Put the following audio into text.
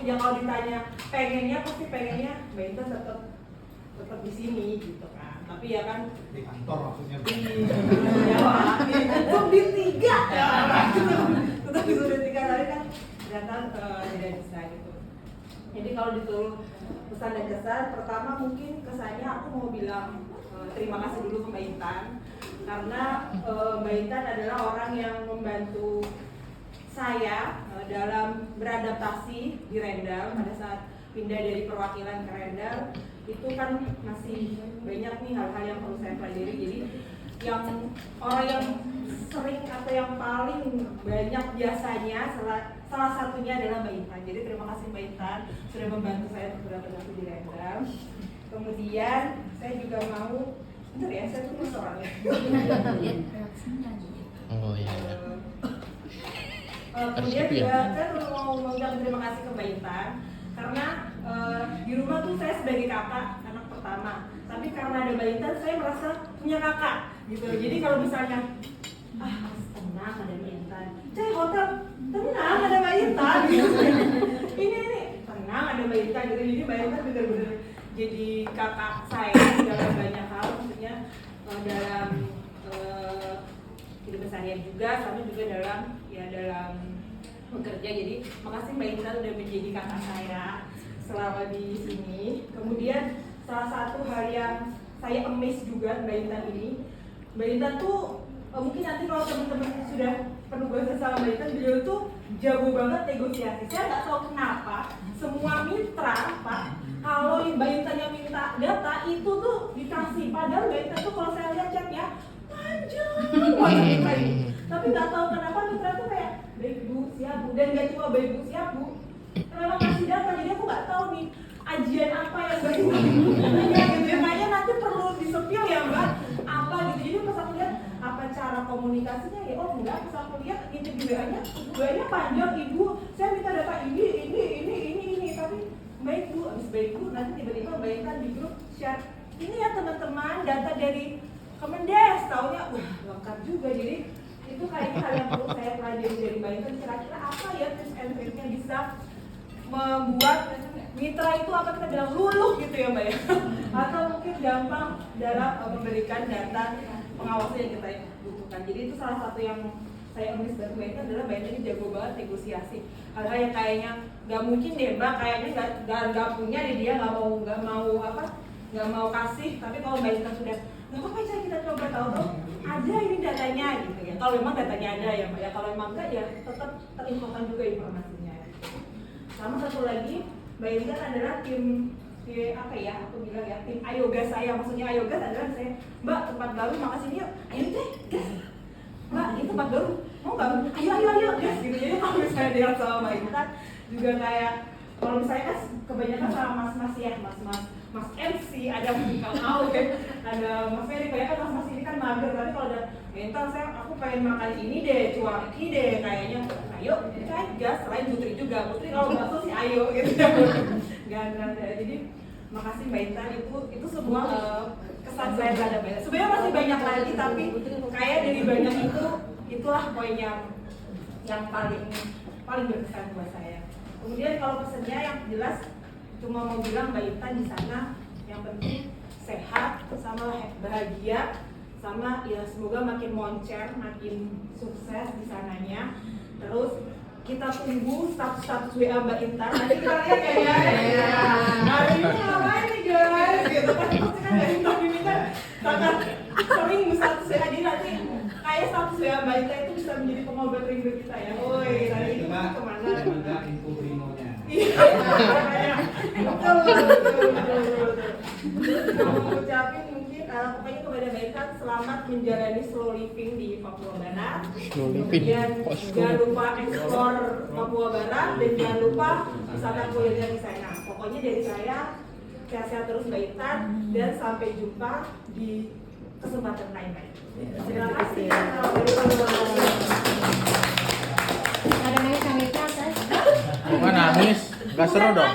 ya kalau ditanya pengennya pasti pengennya Mbak Intan tetap di sini gitu kan. Tapi ya kan di kantor maksudnya. Di tiga ya. Tetap di Duren Tiga tapi kan ternyata tidak bisa gitu. Jadi kalau disuruh pesan dan kesan, pertama mungkin kesannya aku mau bilang terima kasih dulu ke Mbak Intan karena Mbak Intan adalah orang yang membantu saya dalam beradaptasi di Rendal pada saat pindah dari perwakilan ke Rendal. Itu kan masih banyak nih hal-hal yang perlu saya pelajari. Jadi yang orang yang sering atau yang paling banyak biasanya salah satunya adalah Mbak Intan. Jadi terima kasih Mbak Intan sudah membantu saya untuk beradaptasi di Rendal. Kemudian saya juga mau, bentar ya, saya tulis soalnya. Oh iya. Kemudian juga saya mau mengucapkan terima kasih ke Mbak Intan karena di rumah tuh saya sebagai kakak anak pertama, tapi karena ada Mbak Intan saya merasa punya kakak gitu. Jadi kalau misalnya tenang ada Mbak Intan, cari hotel tenang ada Mbak Intan gitu. ini tenang ada Mbak Intan gitu. Jadi Mbak Intan benar-benar jadi kakak saya dalam banyak hal, maksudnya dalam hidup keseharian juga, sama juga dalam bekerja. Jadi makasih Mbak Intan udah menjadi kakak saya selama di sini. Kemudian salah satu hal yang saya amazed juga Mbak Intan ini, Mbak Intan tuh mungkin nanti kalau teman-teman sudah penugasan sama Mbak Intan, beliau tuh jago banget negosiasi. Saya nggak tahu kenapa semua mitra Pak, kalau Mbak Intan yang minta data itu tuh dikasih, padahal Mbak Intan tuh kalau saya lihat chatnya panjang banget mitra ini. Tapi nggak tahu kenapa mitra tuh kayak baik Bu, siap Bu, dan nggak cuma baik Bu, siap Bu, memang kasih data. Jadi aku nggak tahu nih ajian apa yang Mbak Intan punya gitu ya. Kayaknya nanti perlu disepil ya Mbak, apa gitu. Jadi pas aku lihat apa cara komunikasinya ya, oh enggak, pas aku lihat intip juga-nya panjang, Ibu saya minta data ini, tapi baik Bu, abis baik Bu, nanti tiba-tiba Mbak Intan di grup share ini ya teman-teman, data dari Kemendes, taunya wah lengkap juga. Jadi itu kayaknya hal yang perlu saya pelajari dari Mbak Intan, kira-kira apa ya tips and triknya bisa membuat mitra itu apa kita bilang luluh gitu ya Mbak ya, atau mungkin gampang dalam memberikan data pengawasan yang kita butuhkan. Jadi itu salah satu yang saya ambil dari Mbak Intan adalah Mbak Intan ini jago banget negosiasi. Hal-hal yang kayaknya nggak mungkin deh Mbak, kayaknya nggak punya deh dia, nggak mau kasih. Tapi kalau Mbak Intan sudah nggak apa-apa aja kita coba tahu ada ini datanya gitu ya. Kalau memang datanya ada ya Mbak ya, kalau memang enggak ya tetap terinfokan juga informasinya. Sama satu lagi Mbak Intan adalah tim apa ya, aku bilang ya tim Ayogas saya. Maksudnya Ayogas adalah saya, Mbak tempat baru makasih yuk, ayo deh gas Mbak, ini tempat baru mau nggak, ayo gas gitu. Jadi kalau misalnya dia sama Mbak Intan juga kayak, kalau misalnya kan kebanyakan sama mas-mas ya, mas MC, ada Kang Awe, ada Mas Ferry, kayak kan mas-mas ini kan mager. Tapi kalau udah mental aku pengen makan ini deh, cuaki deh, kayaknya ayo kan gas. Selain Putri juga, Putri kalau bakso sih ayo gitu ya. Gak. Jadi makasih Mbak Intan, itu semua kesan saya terhadap Mbak Intan. Sebenarnya masih banyak lagi, tapi kayak dari banyak itulah poin yang paling berkesan buat saya. Kemudian kalau pesannya yang jelas cuma mau bilang Mbak Intan di sana yang penting sehat, sama bahagia, sama ya semoga makin moncer, makin sukses di sananya. Terus kita tunggu status WA Mbak Intan, nanti kita lihat ya. Hari ini ngapain nih guys? Gitu kan pasti kan Mbak Intan diminta sangat sering status WA, jadi nanti kayak status WA Mbak Intan itu bisa menjadi pengobat rindu kita ya. Woi, tadi itu kemana? Semoga info brimonya. Iya, betul. Mau ngucapin mungkin pokoknya kepada Mbak Intan selamat menjalani slow living di Papua Barat. Kemudian jangan lupa ekspor Papua Barat dan jangan lupa wisata kuliner di sana. Pokoknya dari saya sehat-sehat terus Mbak Intan dan sampai jumpa di kesempatan lain. Terima kasih. Nangis? Gak seru dong.